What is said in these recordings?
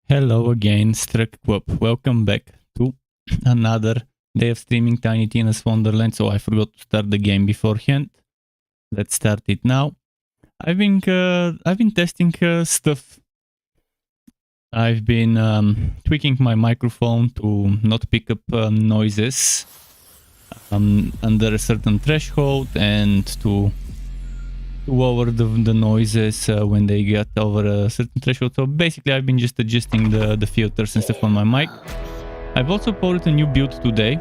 Hello again, Struck. Welcome back to another day of streaming Tiny Tina's Wonderlands. So I forgot to start the game beforehand. Let's start it now. I've been testing stuff. I've been tweaking my microphone to not pick up noises under a certain threshold and to lower the noises when they get over a certain threshold. So basically I've been just adjusting the filters and stuff on my mic. I've also uploaded a new build today.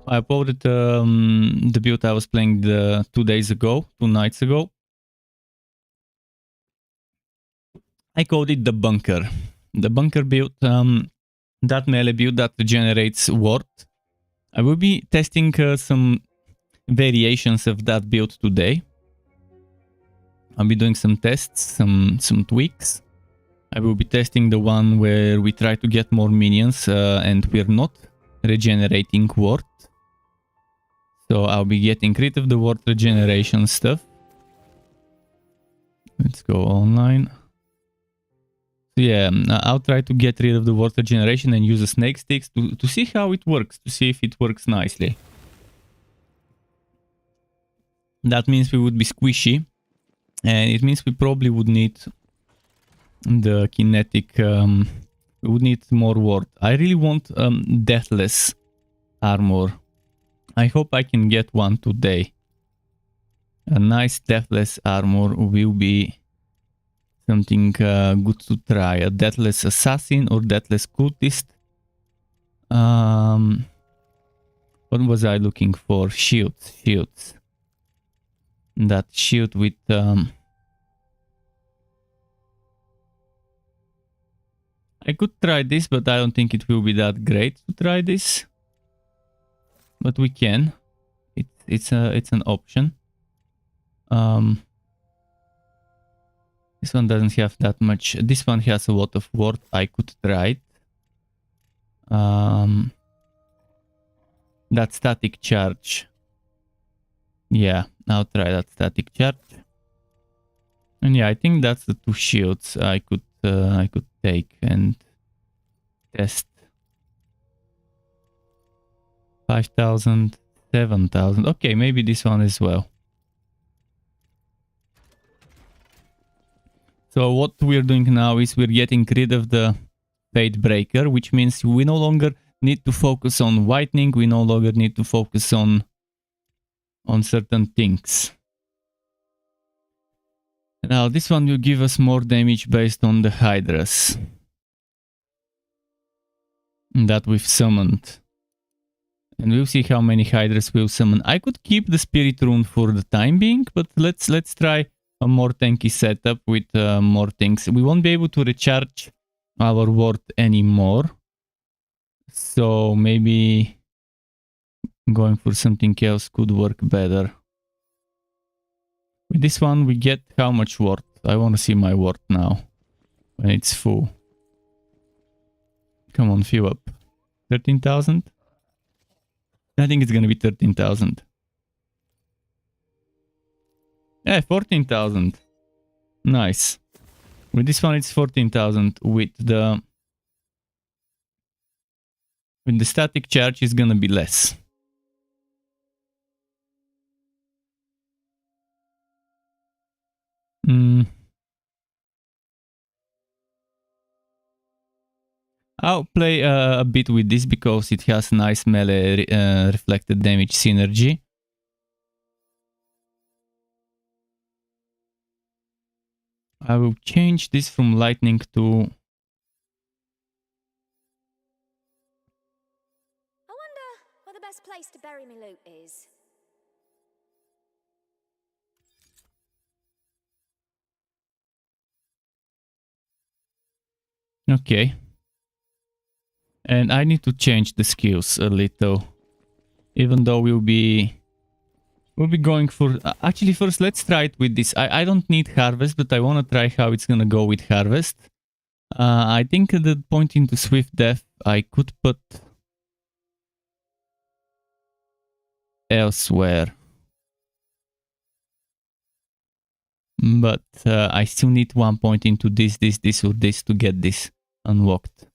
I uploaded the build I was playing 2 nights ago. I called it the bunker. The bunker build, that melee build that generates ward. I will be testing some variations of that build today. I'll be doing some tests, some tweaks. I will be testing the one where we try to get more minions and we're not regenerating ward. So I'll be getting rid of the ward regeneration stuff. Let's go online. So yeah, I'll try to get rid of the ward regeneration and use the snake sticks to see how it works, to see if it works nicely. That means we would be squishy. And it means we probably would need the kinetic, we would need more ward. I really want deathless armor. I hope I can get one today. A nice deathless armor will be something good to try. A deathless assassin or deathless cultist. What was I looking for? Shields. That shield with I could try this, but I don't think it will be that great to try this. But we can. It's an option. This one doesn't have that much. This one has a lot of ward. I could try it. That static charge. Yeah, I'll try that static charge. And yeah, I think that's the two shields I could take and test. 5,000, 7,000. Okay, maybe this one as well. So what we're doing now is we're getting rid of the Fate Breaker, which means we no longer need to focus on whitening. We no longer need to focus on certain things. Now this one will give us more damage based on the hydras that we've summoned. And we'll see how many hydras we'll summon. I could keep the spirit rune for the time being, but let's try a more tanky setup with more things. We won't be able to recharge our ward anymore. So maybe going for something else could work better. With this one we get how much ward? I want to see my ward now when it's full. Come on, fill up. 13,000? I think it's gonna be 13,000. Yeah, 14,000. Nice. With this one it's 14,000. With the static charge is gonna be less. I'll play a bit with this because it has nice melee reflected damage synergy. I will change this from lightning to... I wonder where the best place to bury me loot is. Okay. And I need to change the skills a little. Even though we'll be going for... actually, first let's try it with this. I don't need harvest, but I want to try how it's gonna go with harvest. I think the point into swift death I could put elsewhere. But I still need 1 point into this, or this to get this unlocked.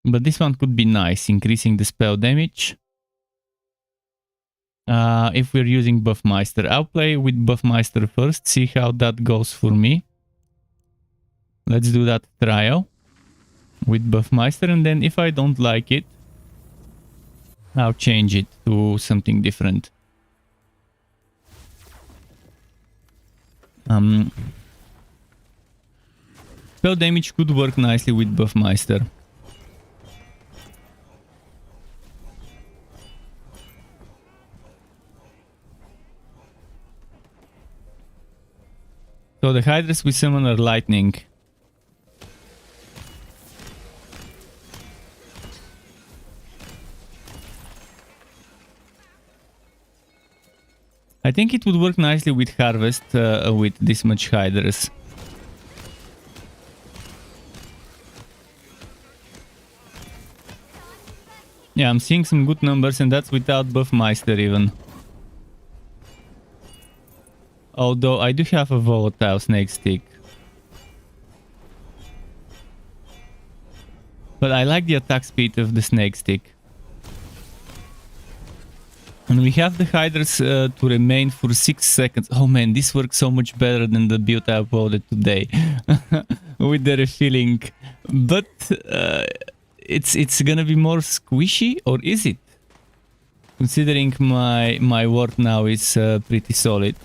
But this one could be nice, increasing the spell damage. If we're using Buffmeister, I'll play with Buffmeister first, see how that goes for me. Let's do that trial with Buffmeister, and then if I don't like it, I'll change it to something different. Spell damage could work nicely with Buffmeister. So the Hydras we summon are lightning. I think it would work nicely with Harvest with this much Hydras. Yeah, I'm seeing some good numbers, and that's without Buffmeister even. Although I do have a volatile snake stick. But I like the attack speed of the snake stick. And we have the Hydras to remain for 6 seconds. Oh man, this works so much better than the build I uploaded today. With the refilling. But it's gonna be more squishy, or is it? Considering my ward now is pretty solid.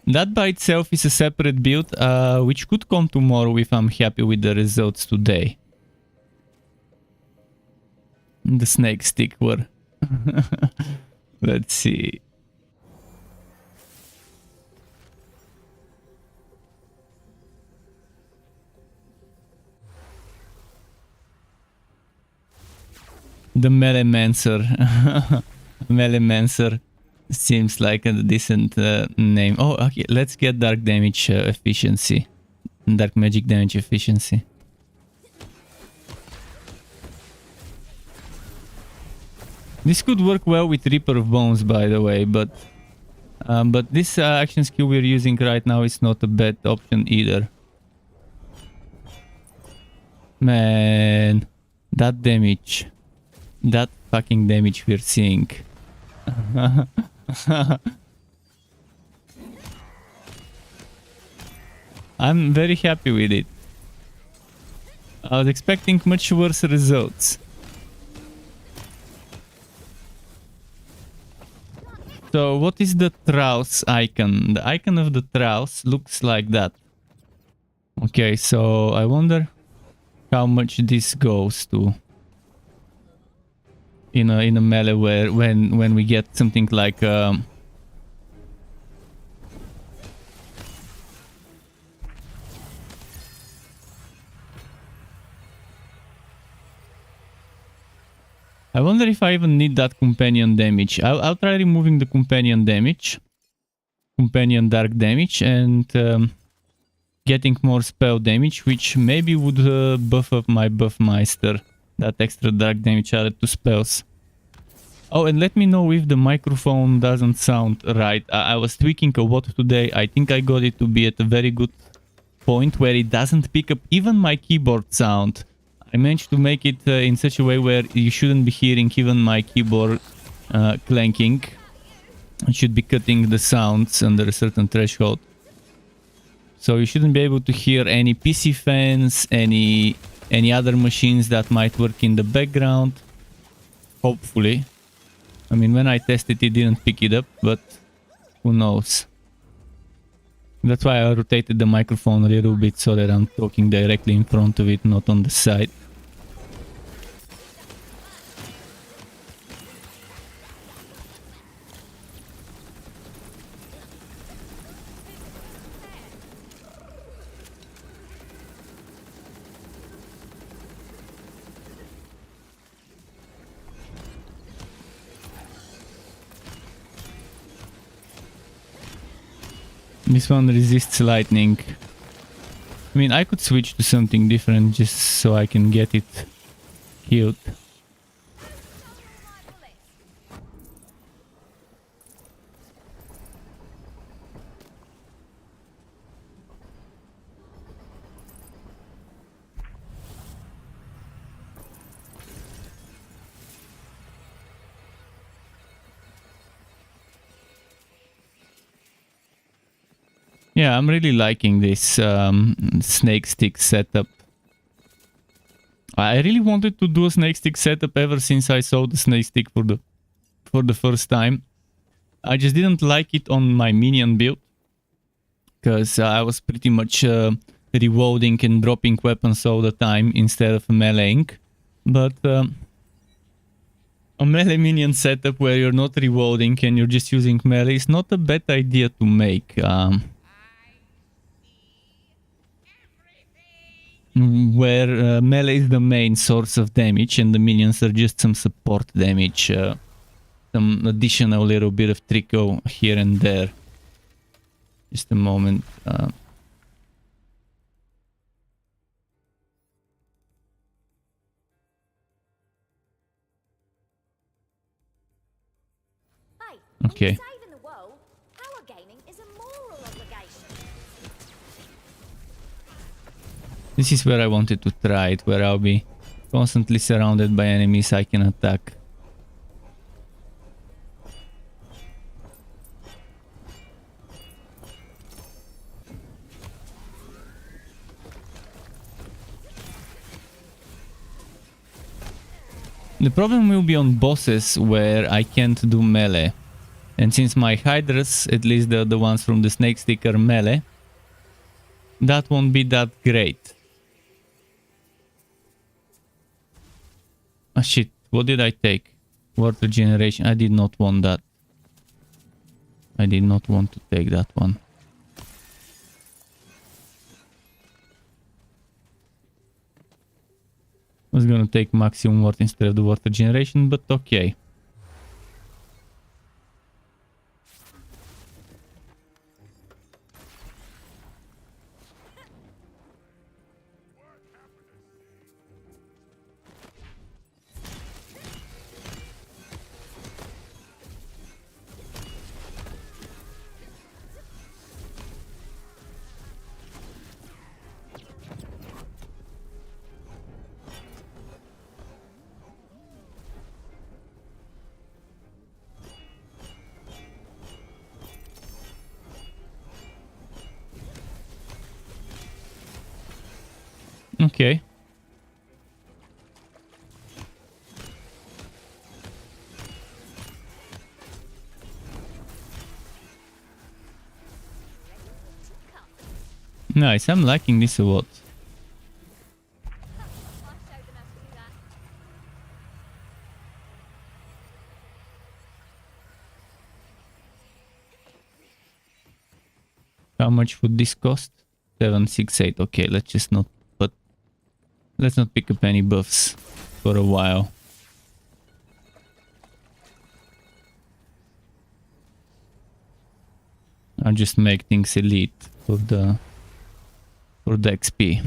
That by itself is a separate build, which could come tomorrow if I'm happy with the results today. The snake stick were. Let's see. The Melemancer. Melemancer seems like a decent name. Oh, okay. Let's get dark damage efficiency. Dark magic damage efficiency. This could work well with Reaper of Bones, by the way, but this action skill we're using right now is not a bad option either. Man, that damage. That fucking damage we're seeing. I'm very happy with it. I was expecting much worse results. So what is the Trowse icon? The icon of the Trowse looks like that. Okay, so I wonder how much this goes to in a melee where when we get something like I wonder if I even need that companion damage. I'll try removing the companion damage, companion dark damage, and getting more spell damage, which maybe would buff up my Buffmeister. That extra dark damage added to spells. Oh, and let me know if the microphone doesn't sound right. I was tweaking a lot today. I think I got it to be at a very good point where it doesn't pick up even my keyboard sound. I managed to make it in such a way where you shouldn't be hearing even my keyboard clanking. It should be cutting the sounds under a certain threshold. So you shouldn't be able to hear any PC fans, any other machines that might work in the background. Hopefully. I mean, when I tested it didn't pick it up, but who knows. That's why I rotated the microphone a little bit so that I'm talking directly in front of it, not on the side. This one resists lightning. I mean, I could switch to something different just so I can get it healed. Yeah, I'm really liking this snake stick setup. I really wanted to do a snake stick setup ever since I saw the snake stick for the first time. I just didn't like it on my minion build because I was pretty much reloading and dropping weapons all the time instead of meleeing. But a melee minion setup where you're not reloading and you're just using melee is not a bad idea to make. Where melee is the main source of damage and the minions are just some support damage. Some additional little bit of trico here and there. Just a moment. Hey, Okay. in saving the world, power gaming is a moral obligation. This is where I wanted to try it, where I'll be constantly surrounded by enemies I can attack. The problem will be on bosses where I can't do melee. And since my hydras, at least the ones from the snake stick, are melee, that won't be that great. Ah shit, what did I take? Water generation. I did not want that. I did not want to take that one. I was gonna take maximum water instead of the water generation, but okay. Okay. Nice, I'm liking this a lot. How much would this cost? 768. Okay, let's not pick up any buffs for a while. I'll just make things elite for the XP.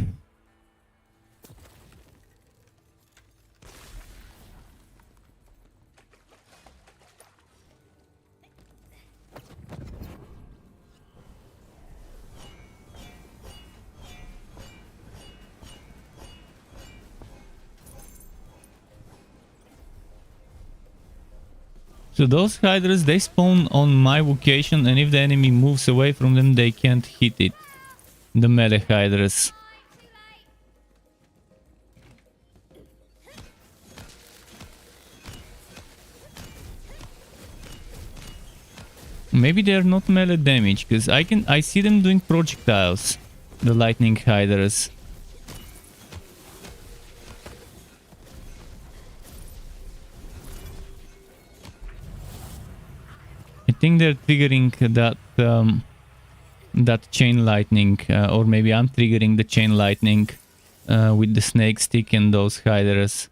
So those hydras, they spawn on my location, and if the enemy moves away from them, they can't hit it. The melee hydras. Maybe they're not melee damage, because I see them doing projectiles. The lightning hydras. I think they're triggering that chain lightning, or maybe I'm triggering the chain lightning with the snake stick and those hydras.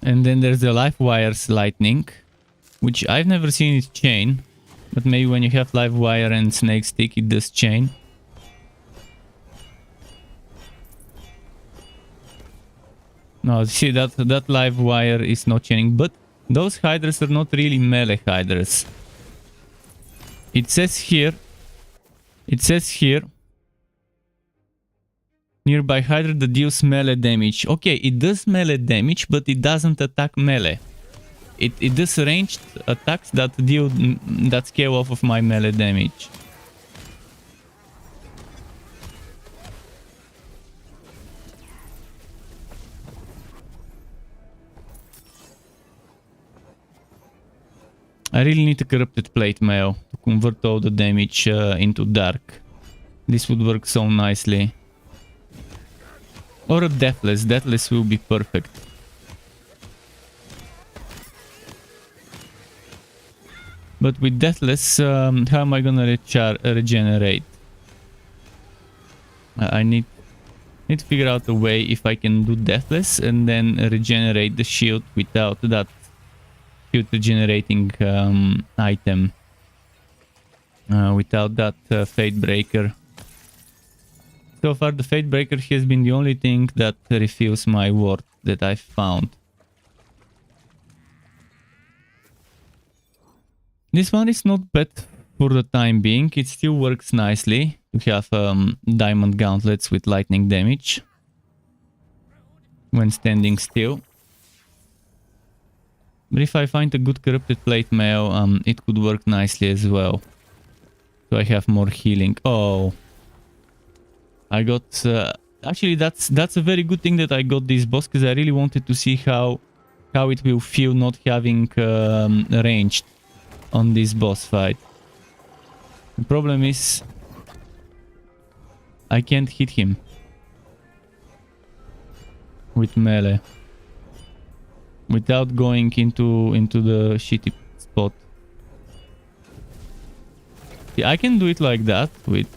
And then there's the live wires lightning, which I've never seen it chain. But maybe when you have live wire and snake stick, it does chain. No, see that live wire is not chaining, but those hydras are not really melee hydras. It says here, nearby hydra that deals melee damage. Okay, it does melee damage, but it doesn't attack melee. It does ranged attacks that scale off of my melee damage. I really need a corrupted plate mail to convert all the damage into dark. This would work so nicely. Or a deathless. Deathless will be perfect. But with deathless, how am I gonna regenerate? I need to figure out a way if I can do deathless and then regenerate the shield without that shield regenerating item. Without that Fate Breaker. So far the Fate Breaker has been the only thing that refills my ward that I've found. This one is not bad for the time being. It still works nicely to have diamond gauntlets with lightning damage when standing still. But if I find a good corrupted plate mail, it could work nicely as well. So I have more healing. Oh, I got... actually, that's a very good thing that I got this boss, because I really wanted to see how it will feel not having ranged on this boss fight. The problem is I can't hit him with melee without going into the shitty spot. Yeah, I can do it like that with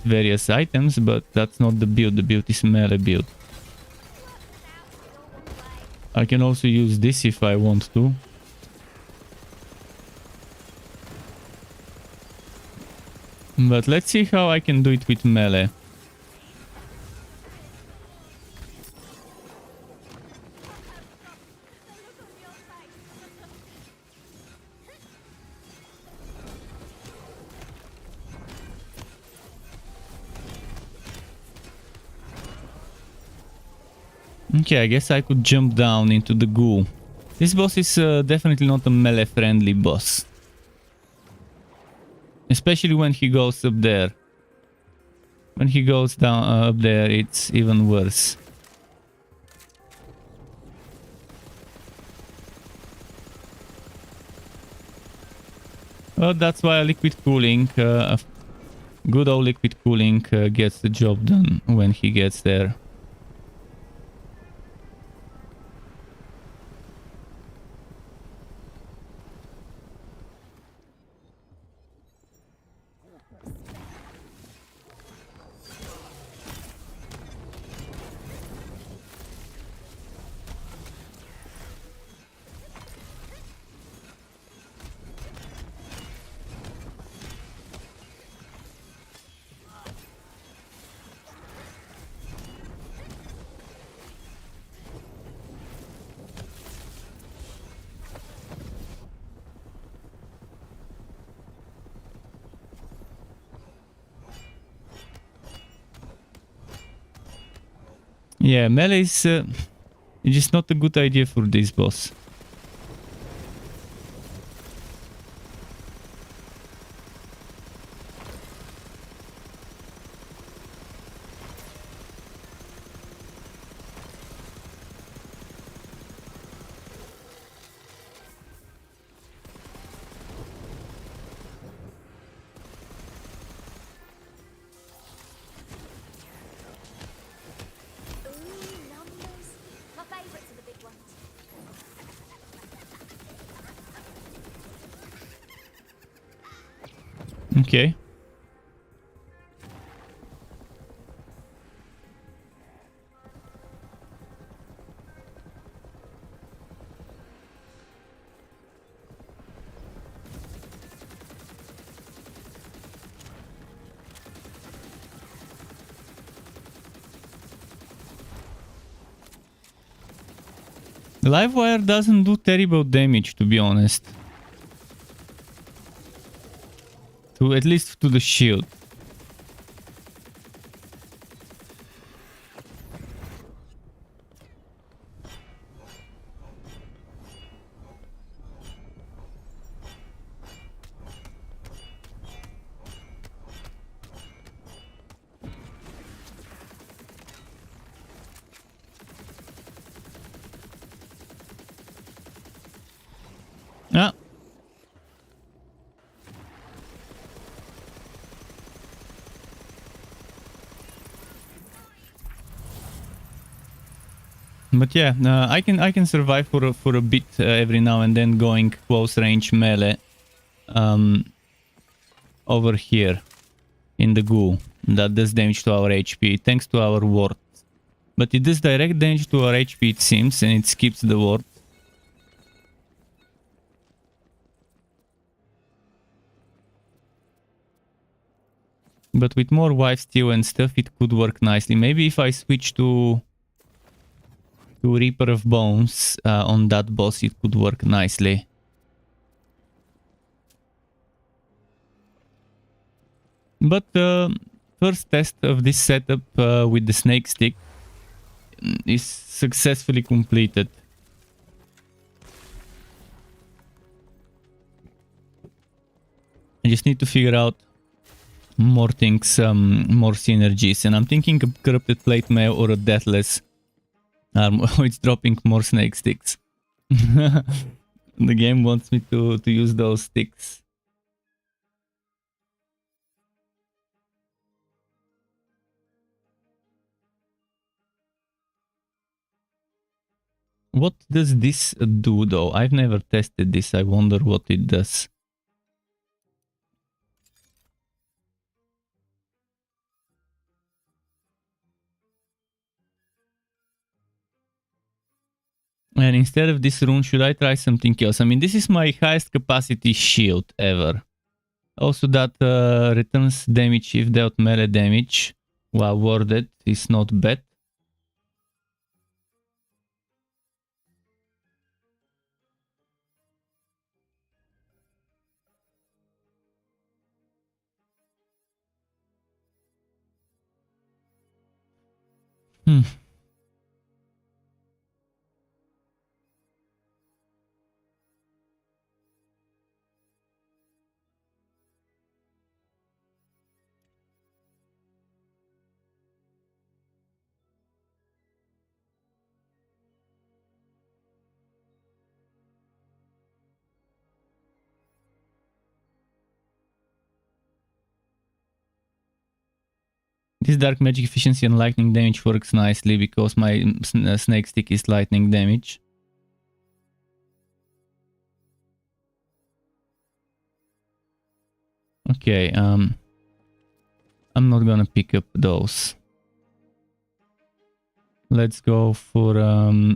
various items, but that's not the build. The build is melee build. I can also use this if I want to. But let's see how I can do it with melee. Okay, I guess I could jump down into the ghoul. This boss is definitely not a melee friendly boss. Especially when he goes up there. When he goes down up there, it's even worse. Well, that's why liquid cooling, good old liquid cooling gets the job done when he gets there. Yeah, melee is just not a good idea for this boss. Okay. Live wire doesn't do terrible damage, to be honest. At least to the shield. Ah. But yeah, I can survive for a bit every now and then going close range melee over here in the goo. That does damage to our HP thanks to our ward. But it does direct damage to our HP, it seems, and it skips the ward. But with more wife steal and stuff, it could work nicely. Maybe if I switch to Reaper of Bones on that boss, it could work nicely. But first test of this setup with the snake stick is successfully completed. I just need to figure out more things, more synergies, and I'm thinking a corrupted plate mail or a deathless armor. It's dropping more snake sticks. The game wants me to use those sticks. What does this do though? I've never tested this. I wonder what it does. And instead of this rune, should I try something else? I mean, this is my highest capacity shield ever. Also that returns damage if dealt melee damage while warded is not bad. This dark magic efficiency and lightning damage works nicely because my snake stick is lightning damage. Okay, I'm not gonna pick up those. Let's go for,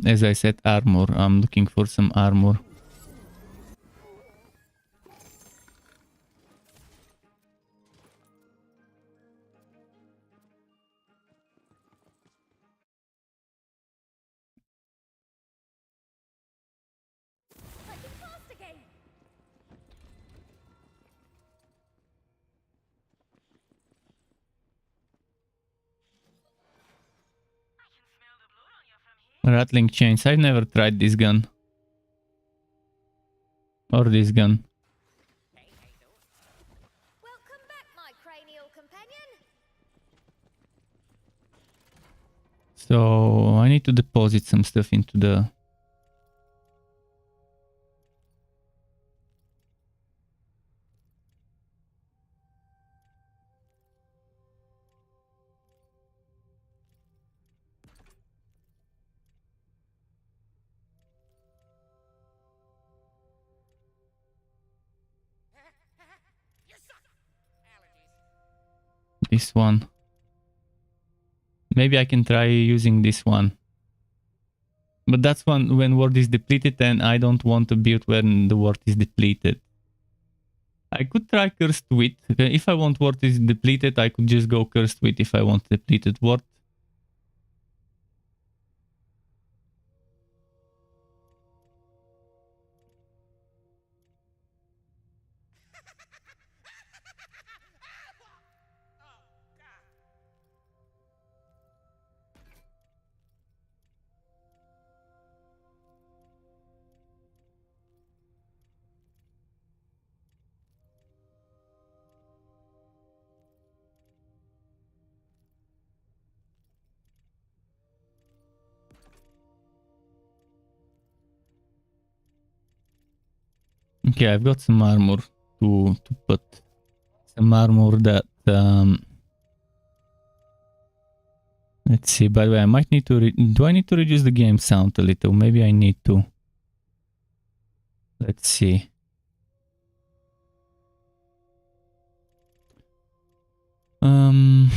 as I said, armor. I'm looking for some armor. Rattling chains. I've never tried this gun. Or this gun. Welcome back, my cranial companion. So I need to deposit some stuff into the... This one. Maybe I can try using this one. But that's one when ward is depleted, and I don't want to build when the ward is depleted. I could try Cursed Wit. If I want ward is depleted, I could just go Cursed Wit if I want depleted ward. Okay, I've got some armor to put. Some armor that... let's see, by the way, I might need to... Do I need to reduce the game sound a little? Maybe I need to. Let's see. I'm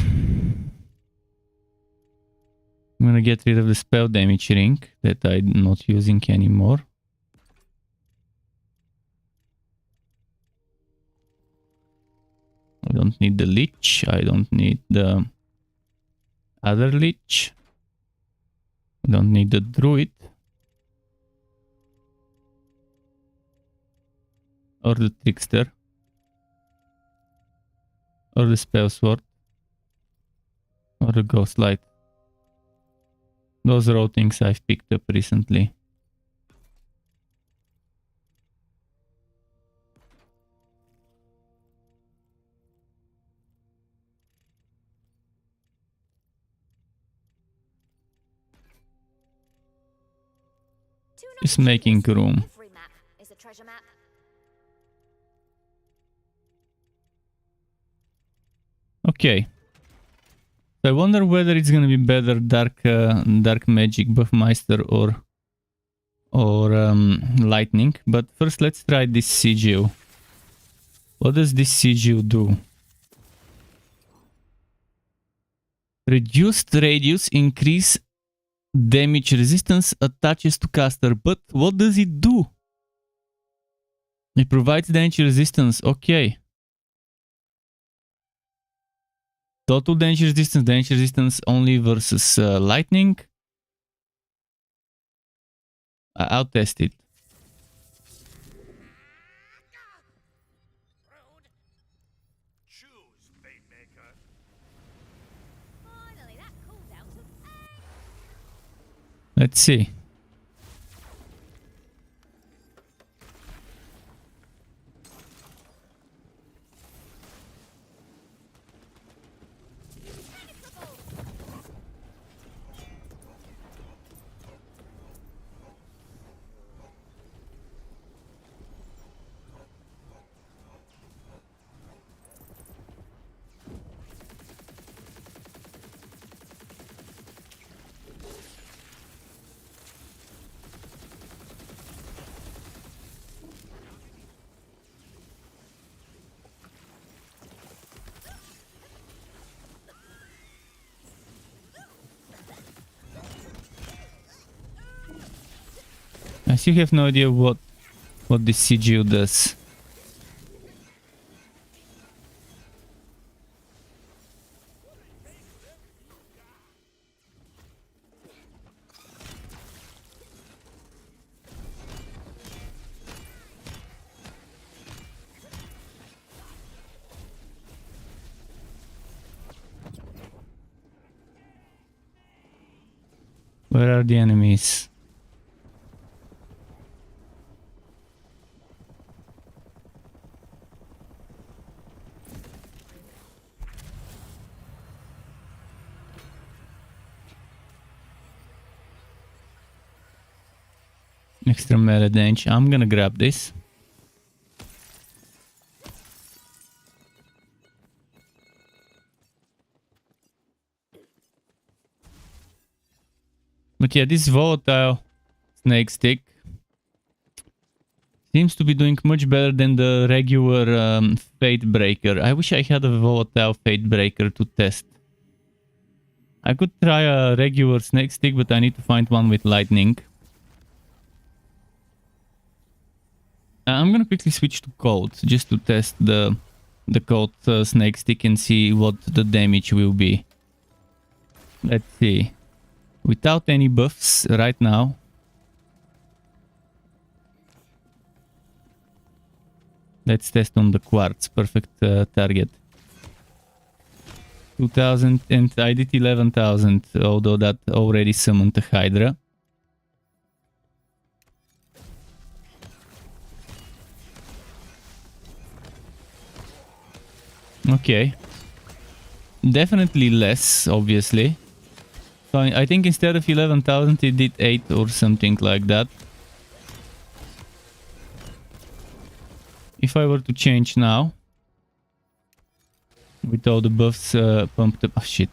gonna get rid of the spell damage ring that I'm not using anymore. I don't need the leech. I don't need the other leech. I don't need the druid. Or the trickster. Or the spell sword. Or the ghost light. Those are all things I've picked up recently. Just making room. Every map is a treasure map. Okay. So I wonder whether it's gonna be better dark magic buffmeister or lightning. But first let's try this sigil. What does this sigil do? Reduced radius, increase damage resistance attaches to caster. But what does it do? It provides damage resistance. Okay. Total damage resistance only versus lightning. I'll test it. Let's see. I still have no idea what this sigil does. Where are the enemies? Extra melee damage. I'm gonna grab this. But yeah, this volatile snake stick seems to be doing much better than the regular Fate Breaker. I wish I had a volatile Fate Breaker to test. I could try a regular snake stick, but I need to find one with lightning. I'm gonna quickly switch to cold just to test the cold snake stick and see what the damage will be. Let's see. Without any buffs right now. Let's test on the quartz. Perfect target. 2000 and I did 11,000, although that already summoned the Hydra. Okay. Definitely less, obviously. So I think instead of 11,000 it did 8 or something like that. If I were to change now, with all the buffs pumped up, oh shit.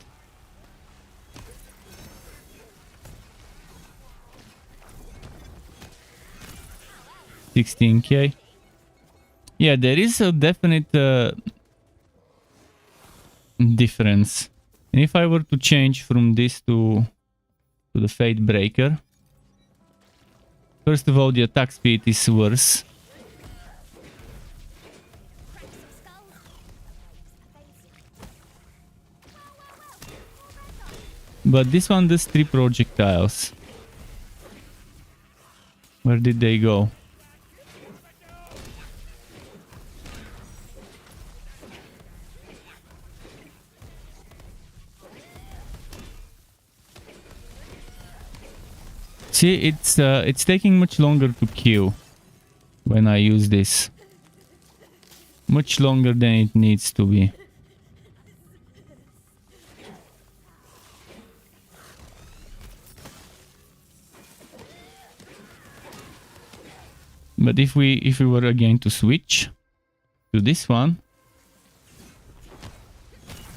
$16K. Yeah, there is a definite difference. And if I were to change from this to the Fate Breaker, first of all, the attack speed is worse. But this one does 3 projectiles. Where did they go? See, it's taking much longer to kill when I use this. Much longer than it needs to be. But if we were again to switch to this one,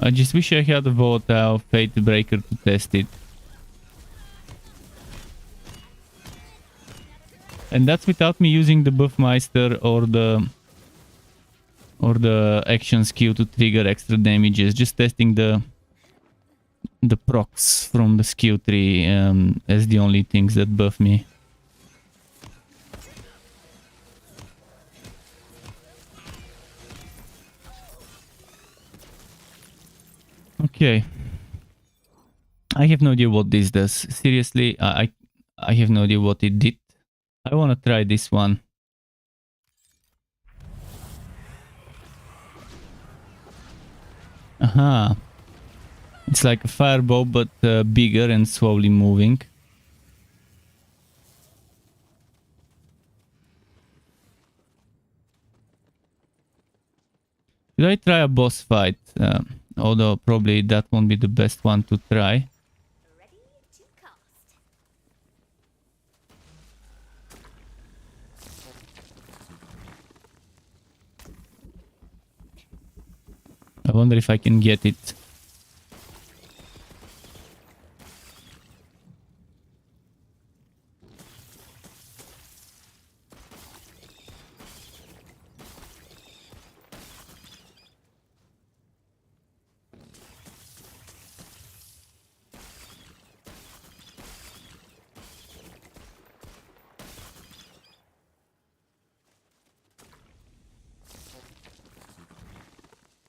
I just wish I had a volatile Fate Breaker to test it. And that's without me using the Buffmeister or the action skill to trigger extra damages. Just testing the procs from the skill tree as the only things that buff me. Okay. I have no idea what this does. Seriously, I have no idea what it did. I want to try this one. Aha. It's like a fireball, but bigger and slowly moving. Should I try a boss fight? Although probably that won't be the best one to try. I wonder if I can get it.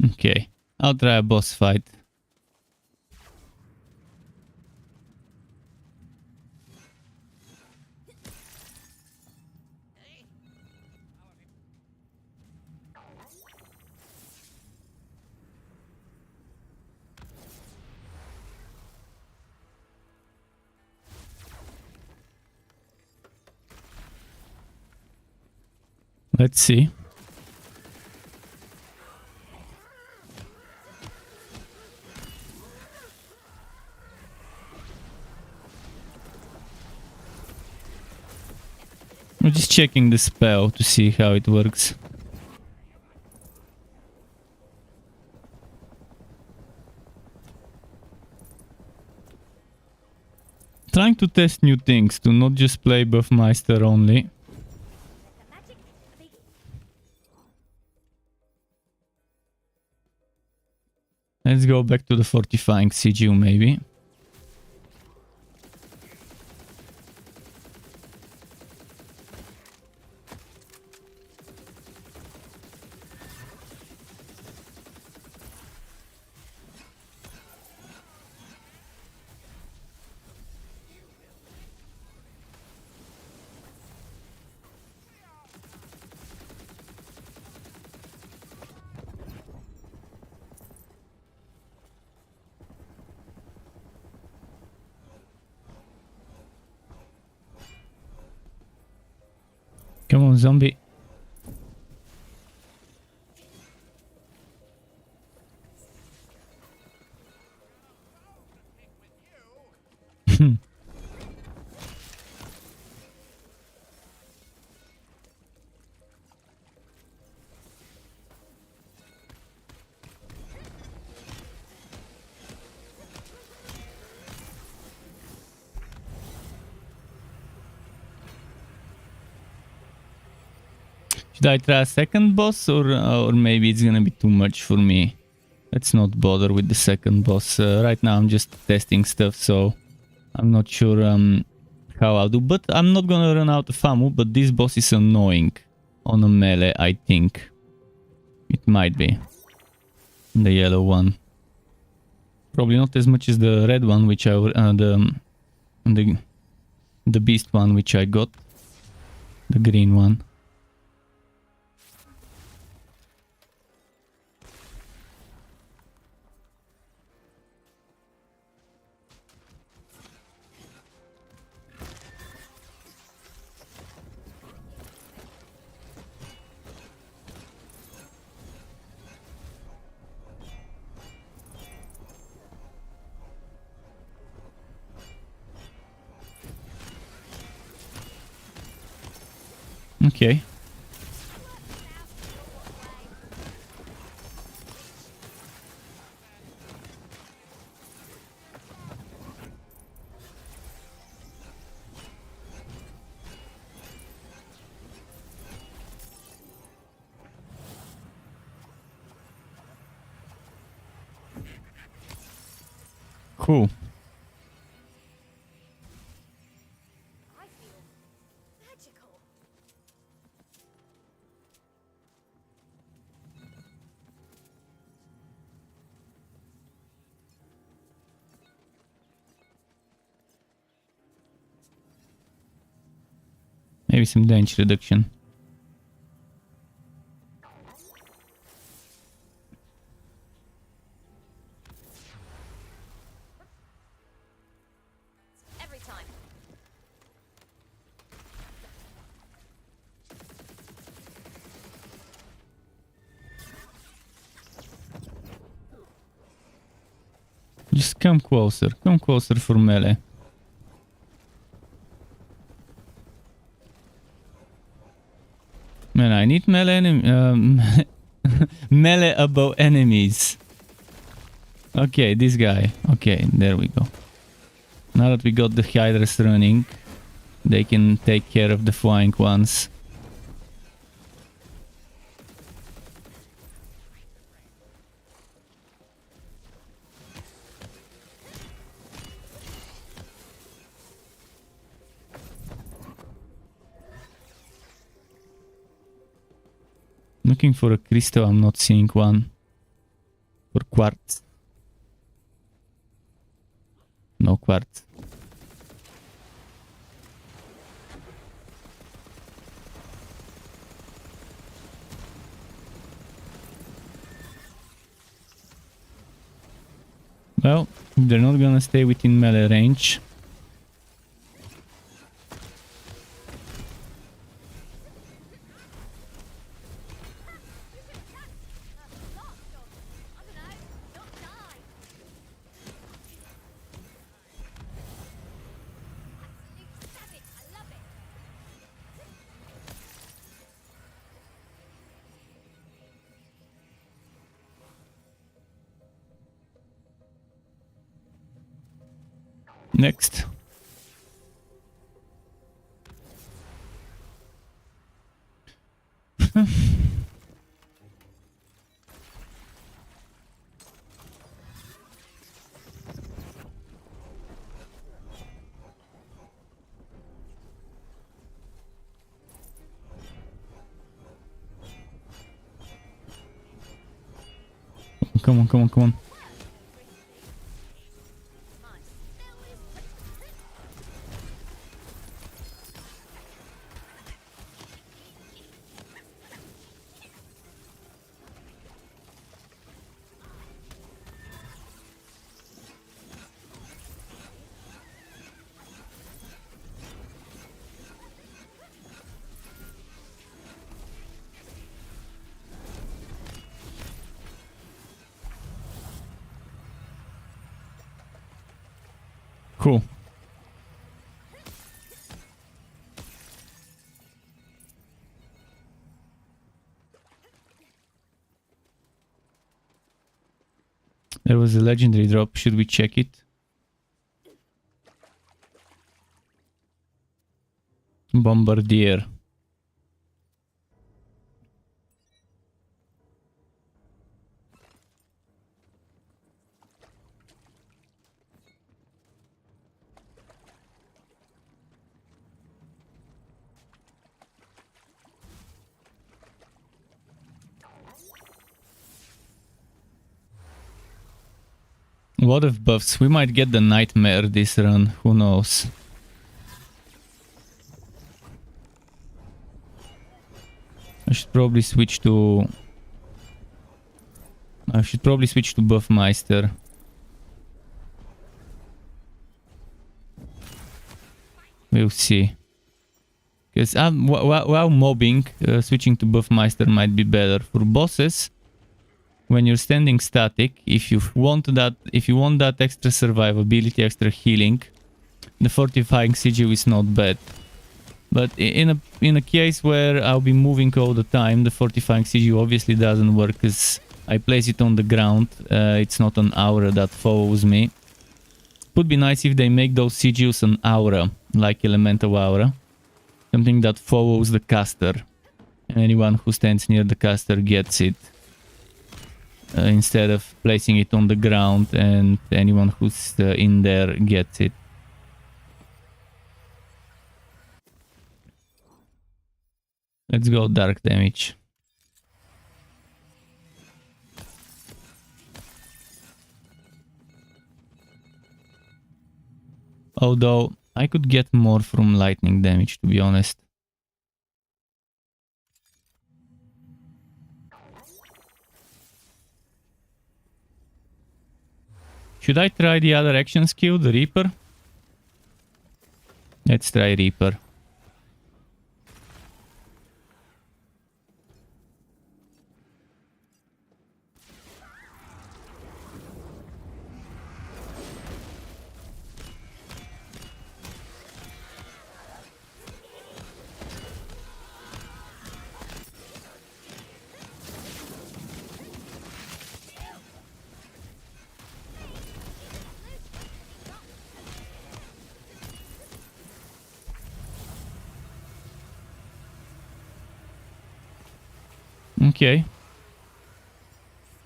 Okay, I'll try a boss fight. Let's see. I'm just checking the spell to see how it works. Trying to test new things, to not just play Buffmeister only. Let's go back to the fortifying sigil maybe. Come on, zombie. Should I try a second boss or maybe it's gonna be too much for me? Let's not bother with the second boss. Right now I'm just testing stuff, so I'm not sure how I'll do. But I'm not gonna run out of ammo, but this boss is annoying on a melee, I think. It might be. The yellow one. Probably not as much as the red one, which I the beast one, which I got. The green one. Okay. Cool. I feel magical. Maybe some damage reduction. Every time. Just come closer. Come closer for melee. Man, I need melee melee above enemies. Okay, this guy. Okay, there we go. Now that we got the hydras running, they can take care of the flying ones. Looking for a crystal, I'm not seeing one. Or quartz. No quartz. Well, they're not gonna stay within melee range. Next. Come on, come on, come on. Cool. There was a legendary drop. Should we check it? Bombardier. What if buffs? We might get the nightmare this run, who knows. I should probably switch to Buffmeister. We'll see. Because while mobbing, switching to Buffmeister might be better. For bosses, when you're standing static, if you want that extra survivability, extra healing, the fortifying sigil is not bad. But in a case where I'll be moving all the time, the fortifying sigil obviously doesn't work because I place it on the ground. It's not an aura that follows me. Would be nice if they make those sigils an aura, like elemental aura. Something that follows the caster. And anyone who stands near the caster gets it. Instead of placing it on the ground and anyone who's in there gets it. Let's go dark damage. Although I could get more from lightning damage, to be honest. Should I try the other action skill, the Reaper? Let's try Reaper. Okay.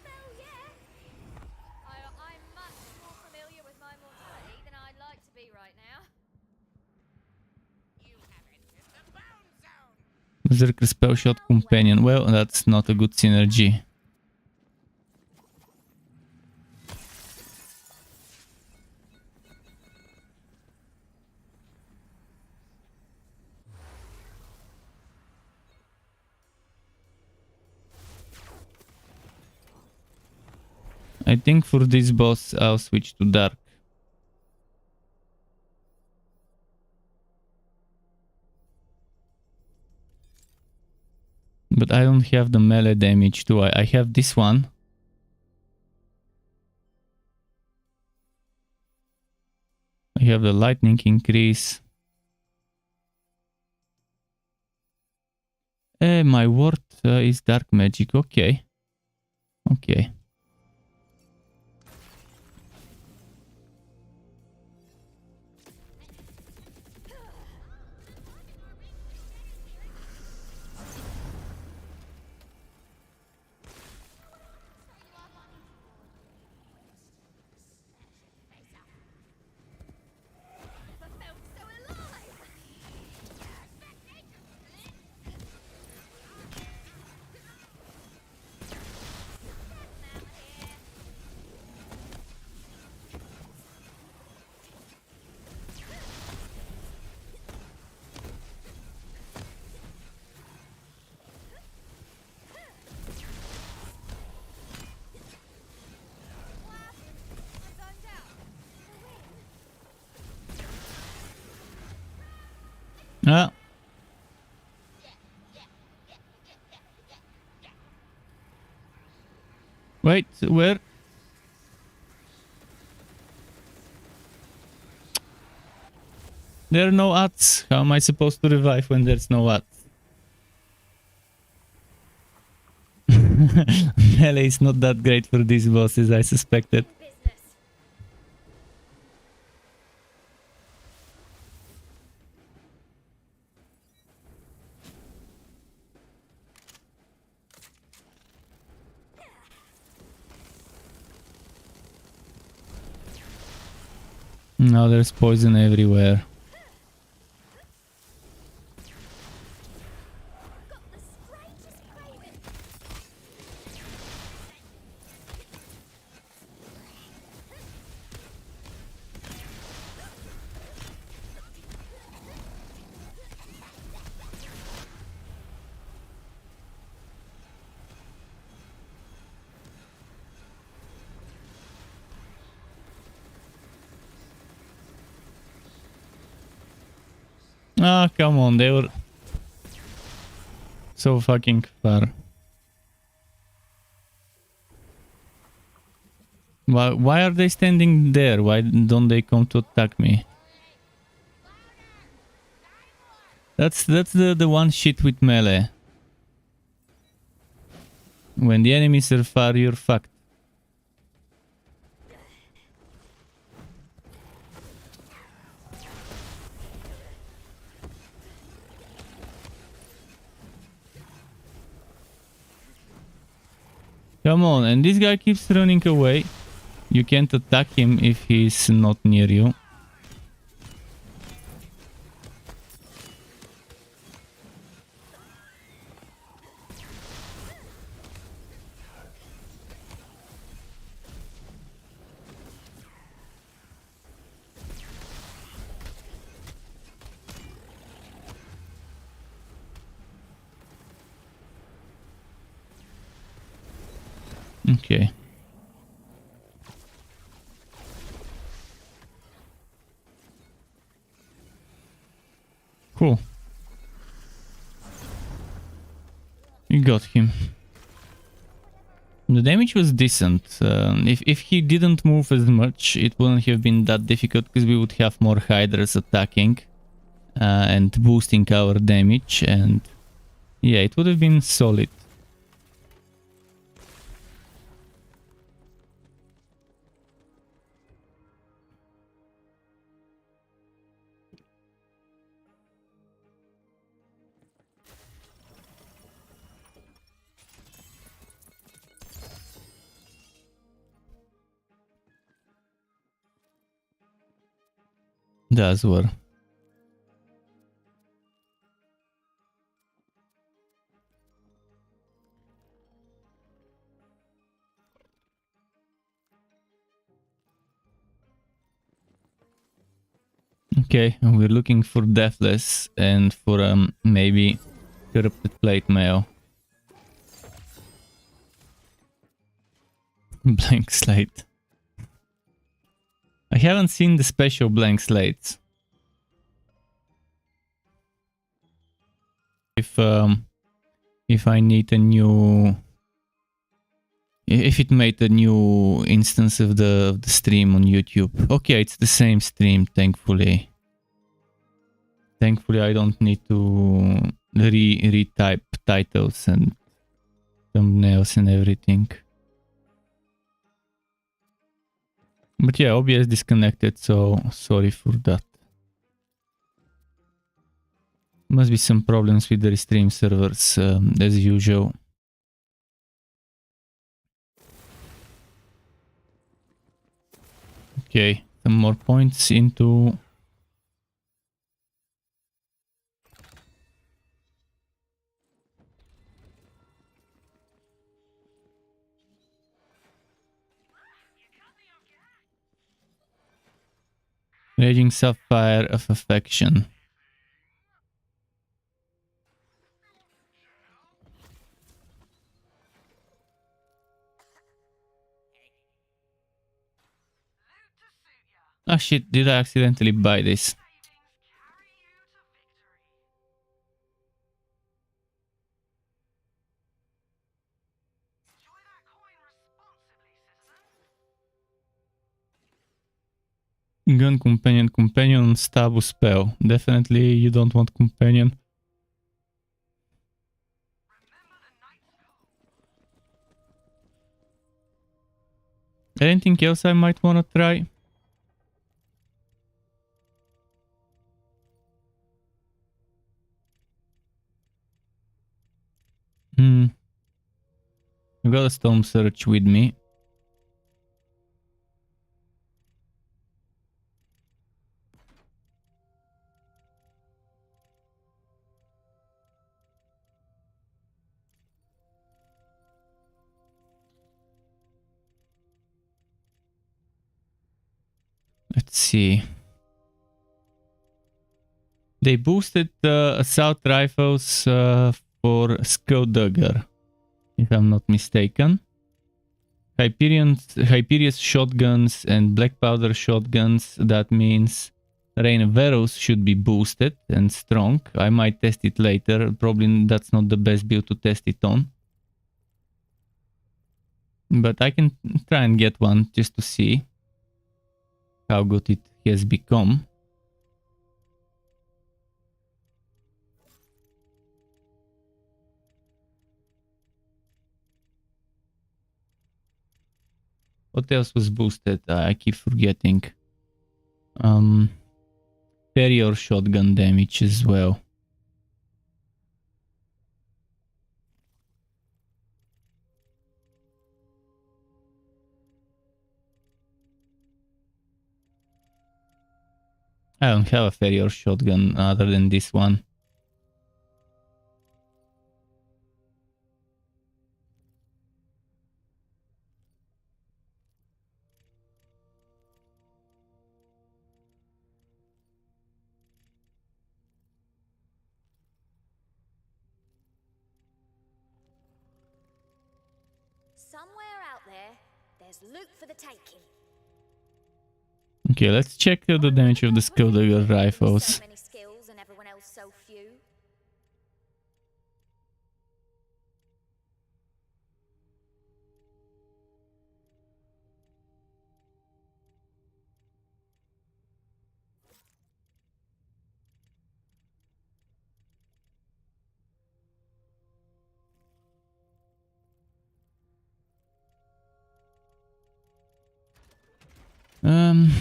Smell, yeah. I'm much more familiar with my mortality than I'd like to be right now. You have entered the bone zone. Berserker spell shot companion. Well, that's not a good synergy. I think for this boss I'll switch to dark. But I don't have the melee damage too. I have this one. I have the lightning increase. My ward is dark magic. Okay. Okay. Ah. Wait, where? There are no ads. How am I supposed to revive when there's no ads? Melee is not that great for these bosses, I suspected. Now there's poison everywhere. Ah, come on, they were so fucking far. Why are they standing there? Why don't they come to attack me? That's the one shit with melee. When the enemies are far, you're fucked. Come on, and this guy keeps running away. You can't attack him if he's not near you. Okay. Cool. You got him. The damage was decent. If he didn't move as much, it wouldn't have been that difficult because we would have more hydras attacking and boosting our damage, and yeah, it would have been solid. Does work. Okay, and we're looking for Deathless and for maybe Corrupted Plate Mail. Blank Slate. I haven't seen the special blank slates. If I need a new, if it made a new instance of the stream on YouTube. Okay, it's the same stream, thankfully. Thankfully, I don't need to retype titles and thumbnails and everything. But yeah, OBS disconnected, so sorry for that. Must be some problems with the Restream servers, as usual. Okay, some more points into... Raging Sapphire of Affection. Ah shit, did I accidentally buy this? Gun companion, stab spell. Definitely you don't want companion. Anything else I might want to try? I've got a Storm Surge with me. Let's see. They boosted assault rifles for Skodugger, if I'm not mistaken. Hyperius shotguns and black powder shotguns. That means Rain of Arrows should be boosted and strong. I might test it later. Probably that's not the best build to test it on. But I can try and get one just to see how good it has become. What else was boosted? I keep forgetting. Parry or shotgun damage as well. I don't have a parry or shotgun other than this one. Somewhere out there, there's loot for the taking. Okay, let's check the damage of the Skulldugger rifles. So many skills and everyone else so few.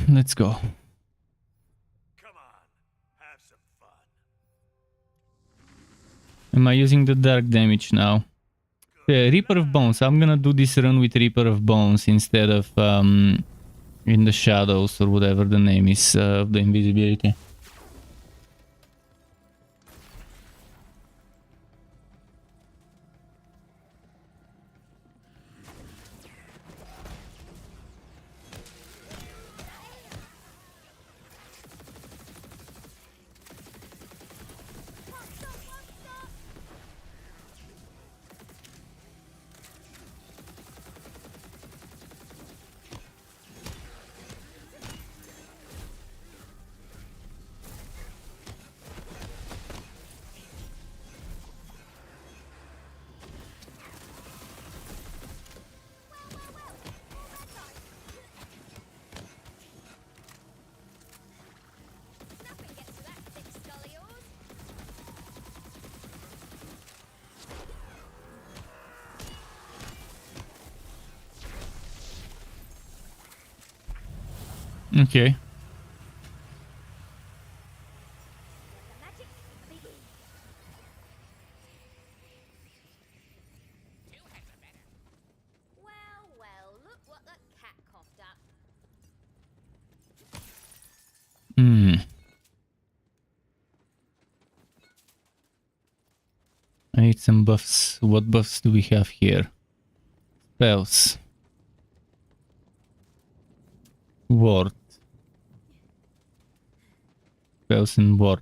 Let's go. Come on, have some fun. Am I using the dark damage now? Yeah, Reaper of Bones. I'm gonna do this run with Reaper of Bones instead of in the shadows or whatever the name is of the invisibility. Nothing gets to that thick skull of yours. Okay. The magic begins. Well, well, look what the cat coughed up. I need some buffs. What buffs do we have here? Spells. Ward. Spells and ward.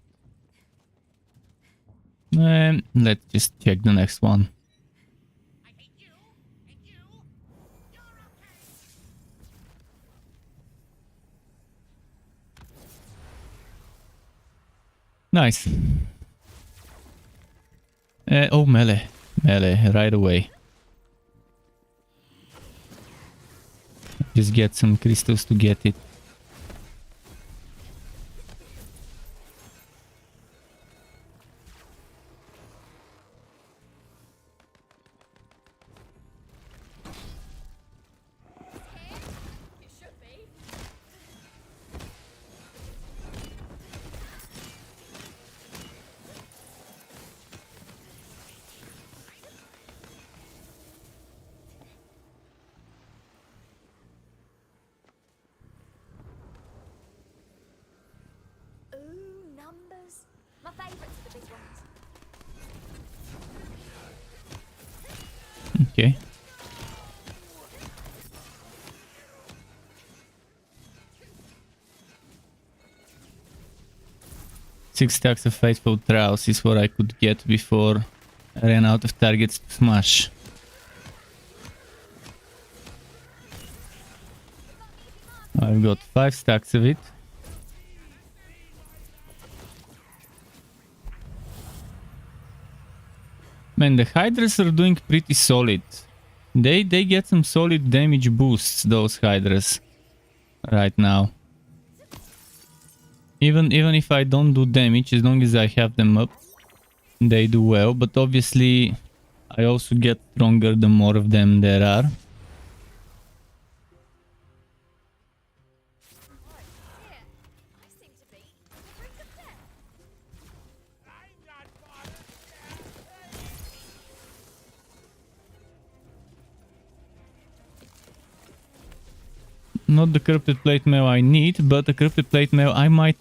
Let's just check the next one. Nice. Oh, melee. Melee, right away. Just get some crystals to get it. It should be. Ooh, numbers. My favourites are the big ones. Okay. Six stacks of Faithful Trials is what I could get before I ran out of targets to smash. I've got 5 stacks of it. Man, the Hydras are doing pretty solid. They get some solid damage boosts, those Hydras, right now. Even if I don't do damage, as long as I have them up, they do well. But obviously, I also get stronger the more of them there are. I seem to be on the brink of death. Not the corrupted plate mail I need, but the corrupted plate mail I might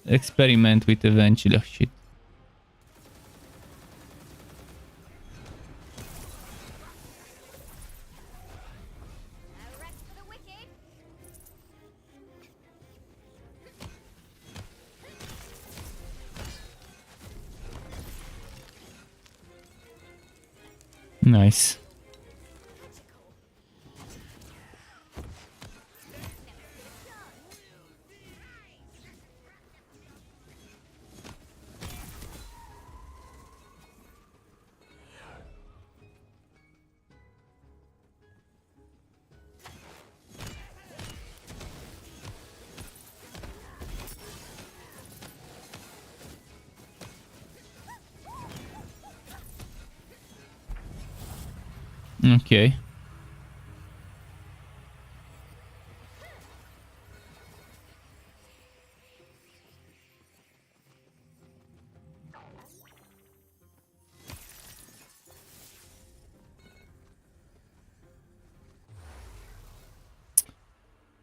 experiment with eventually. Oh shit. No rest for the wicked. Nice. Okay.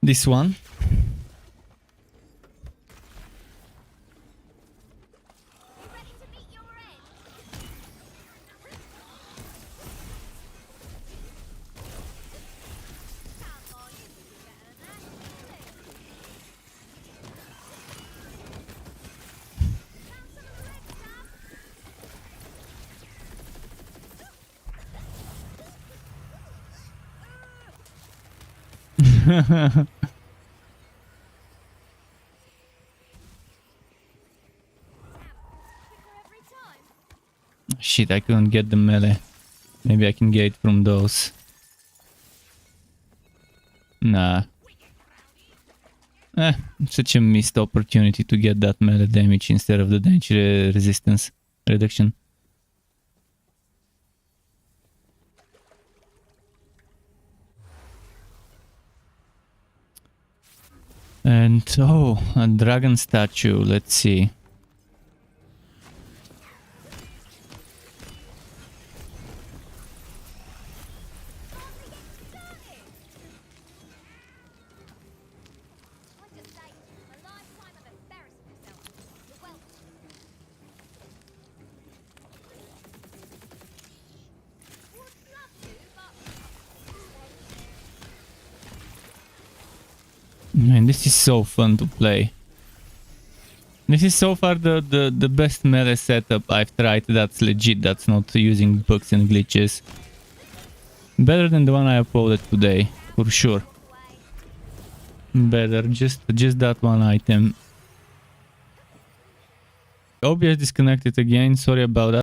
This one. You ready to meet your end? Come on, you can do better than that. Found some of the red stuff. Quicker every time. Shit, I couldn't get the melee. Maybe I can get it from those. Nah. Such a missed opportunity to get that melee damage instead of the damage resistance reduction. And oh, a dragon statue. Let's see. I just say, a lifetime of embarrassing yourself. You're welcome. Would love to, but Man, this is so fun to play. This is so far the best melee setup I've tried that's legit, that's not using bugs and glitches. Better than the one I uploaded today, for sure. Better, just that one item. OBS disconnected again, sorry about that.